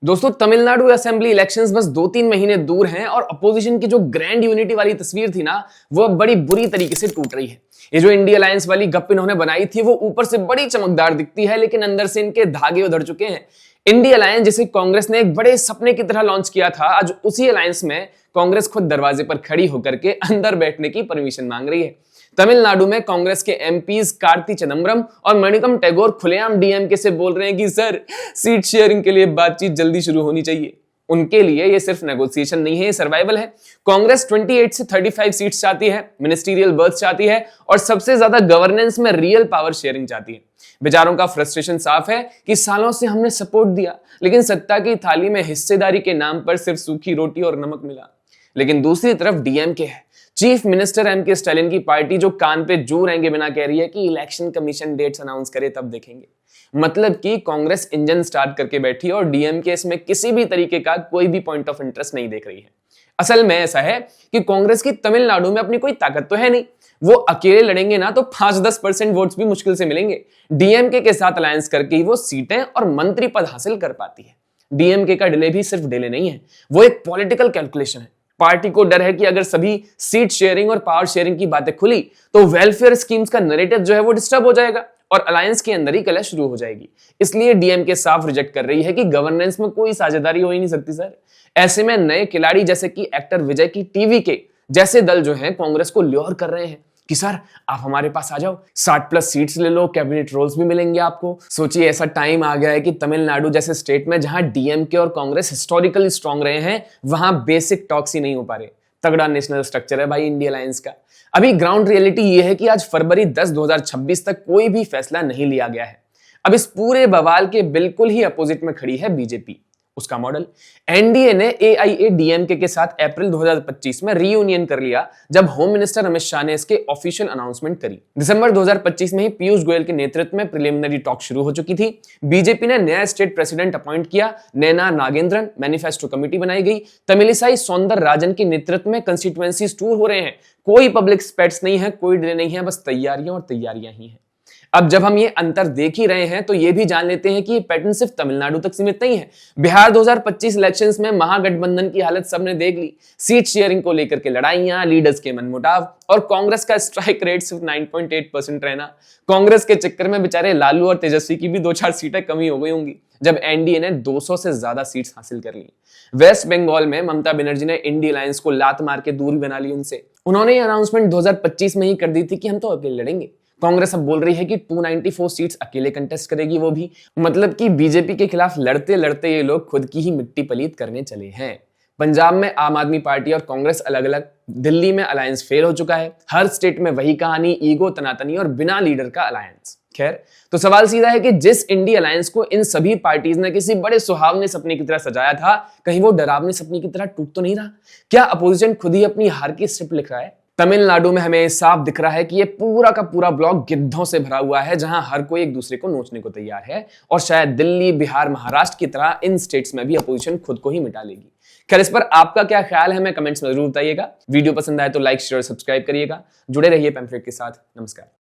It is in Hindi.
दोस्तों, तमिलनाडु असेंबली इलेक्शंस बस 2-3 महीने दूर हैं और अपोजिशन की जो ग्रैंड यूनिटी वाली तस्वीर थी ना, वो अब बड़ी बुरी तरीके से टूट रही है। ये जो इंडिया अलायंस वाली गप इन्होंने बनाई थी, वो ऊपर से बड़ी चमकदार दिखती है, लेकिन अंदर से इनके धागे उधड़ चुके हैं। इंडिया अलायंस जिसे कांग्रेस ने एक बड़े सपने की तरह लॉन्च किया था, आज उसी अलायंस में कांग्रेस खुद दरवाजे पर खड़ी होकर के अंदर बैठने की परमिशन मांग रही है। तमिलनाडु में कांग्रेस के एमपीज कार्ति चिदम्बरम और मणिकम टैगोर खुलेआम डीएमके से बोल रहे हैं कि सर, सीट शेयरिंग के लिए बातचीत जल्दी शुरू होनी चाहिए। उनके लिए ये सिर्फ नेगोशिएशन नहीं है, ये सर्वाइवल है। कांग्रेस 28 से 35 सीट्स चाहती है, मिनिस्ट्रियल बर्थ चाहती है और सबसे ज्यादा गवर्नेंस में रियल पावर शेयरिंग चाहती है। बेचारों का फ्रस्ट्रेशन साफ है कि सालों से हमने सपोर्ट दिया, लेकिन सत्ता की थाली में हिस्सेदारी के नाम पर सिर्फ सूखी रोटी और नमक मिला। लेकिन दूसरी तरफ डीएमके है। चीफ मिनिस्टर एमके स्टालिन की पार्टी जो कान पे जू रहेंगे बिना कह रही है कि इलेक्शन कमीशन डेट्स अनाउंस करे तब देखेंगे। मतलब कि कांग्रेस इंजन स्टार्ट करके बैठी और डीएमके इसमें किसी भी तरीके का कोई भी पॉइंट ऑफ इंटरेस्ट नहीं देख रही है। असल में ऐसा है कि कांग्रेस की तमिलनाडु में अपनी कोई ताकत तो है नहीं। वो अकेले लड़ेंगे ना तो 5-10% वोट्स भी मुश्किल से मिलेंगे। डीएमके के साथ अलायंस करके ही वो सीटें और मंत्री पद हासिल कर पाती है। डीएमके का डिले भी सिर्फ डिले नहीं है, वो एक पॉलिटिकल कैलकुलेशन है। पार्टी को डर है कि अगर सभी सीट शेयरिंग और पावर शेयरिंग की बातें खुली तो वेलफेयर स्कीम्स का नैरेटिव जो है वो डिस्टर्ब हो जाएगा और अलायंस के अंदर ही कलह शुरू हो जाएगी। इसलिए डीएमके साफ रिजेक्ट कर रही है कि गवर्नेंस में कोई साझेदारी हो ही नहीं सकती सर। ऐसे में नए खिलाड़ी जैसे कि एक्टर विजय की टीवी के जैसे दल जो है कांग्रेस को ल्योर कर रहे हैं कि सर आप हमारे पास आ जाओ, 60+ सीट्स ले लो, कैबिनेट रोल्स भी मिलेंगे आपको। सोचिए, ऐसा टाइम आ गया है कि तमिलनाडु जैसे स्टेट में जहां डीएमके और कांग्रेस हिस्टोरिकली स्ट्रांग रहे हैं, वहां बेसिक टॉक्स ही नहीं हो पा रहे। तगड़ा नेशनल स्ट्रक्चर है भाई इंडिया अलायंस का। अभी ग्राउंड रियलिटी ये है कि आज फरवरी 10, 2026 तक कोई भी फैसला नहीं लिया गया है। अब इस पूरे बवाल के बिल्कुल ही अपोजिट में खड़ी है बीजेपी। उसका मॉडल एनडीए ने एआईएडीएमके के साथ अप्रैल 2025 में रीयूनियन कर लिया, जब होम मिनिस्टर अमित शाह ने इसके ऑफिशियल अनाउंसमेंट करी। दिसंबर 2025 में ही पीयूष गोयल के नेतृत्व में प्रिलिमिनरी टॉक शुरू हो चुकी थी। बीजेपी ने नया स्टेट प्रेसिडेंट अपॉइंट किया, नैना नागेंद्रन, मैनिफेस्टो कमेटी बनाई गई, तमिलिसाई सौंदर राजन के नेतृत्व में कंस्टिट्यूएंसीज टूर हो रहे हैं। कोई पब्लिक स्पेट्स नहीं है, कोई डिले नहीं है, बस तैयारियां और तैयारियां ही हैं। अब जब हम ये अंतर देख ही रहे हैं तो ये भी जान लेते हैं कि ये पैटर्न सिर्फ तमिलनाडु तक सीमित नहीं है। बिहार 2025 इलेक्शंस में महागठबंधन की हालत सबने देख ली। सीट शेयरिंग को लेकर के लड़ाइयां, लीडर्स के मनमुटाव और कांग्रेस का स्ट्राइक रेट सिर्फ 9.8% रहना। कांग्रेस के चक्कर में बेचारे लालू और तेजस्वी की भी 2-4 सीटें कमी हो गई होंगी, जब एनडीए ने 200 से ज्यादा सीट्स हासिल कर ली। वेस्ट बंगाल में ममता बनर्जी ने इंडिया अलायंस को लात मार के दूरी बना ली उनसे। उन्होंने ये अनाउंसमेंट 2025 में ही कर दी थी कि हम तो अकेले लड़ेंगे। कांग्रेस अब बोल रही है कि 294 सीट्स अकेले कंटेस्ट करेगी, वो भी। मतलब कि बीजेपी के खिलाफ लड़ते लड़ते ये लोग खुद की ही मिट्टी पलीत करने चले हैं। पंजाब में आम आदमी पार्टी और कांग्रेस अलग अलग, दिल्ली में अलायंस फेल हो चुका है। हर स्टेट में वही कहानी, ईगो, तनातनी और बिना लीडर का अलायंस। खैर, तो सवाल सीधा है कि जिस इंडिया अलायंस को इन सभी पार्टीज ने किसी बड़े सुहावने सपने की तरह सजाया था, कहीं वो डरावने सपने की तरह टूट तो नहीं रहा? क्या अपोजिशन खुद ही अपनी हार की स्क्रिप्ट लिख रहा है? तमिलनाडु में हमें साफ दिख रहा है कि ये पूरा का पूरा ब्लॉक गिद्धों से भरा हुआ है, जहां हर कोई एक दूसरे को नोचने को तैयार है। और शायद दिल्ली, बिहार, महाराष्ट्र की तरह इन स्टेट्स में भी अपोजिशन खुद को ही मिटा लेगी। खैर, इस पर आपका क्या ख्याल है, हमें कमेंट्स में जरूर बताइएगा। वीडियो पसंद आए तो लाइक, शेयर और सब्सक्राइब करिएगा। जुड़े रहिए पैम्फलेट के साथ। नमस्कार।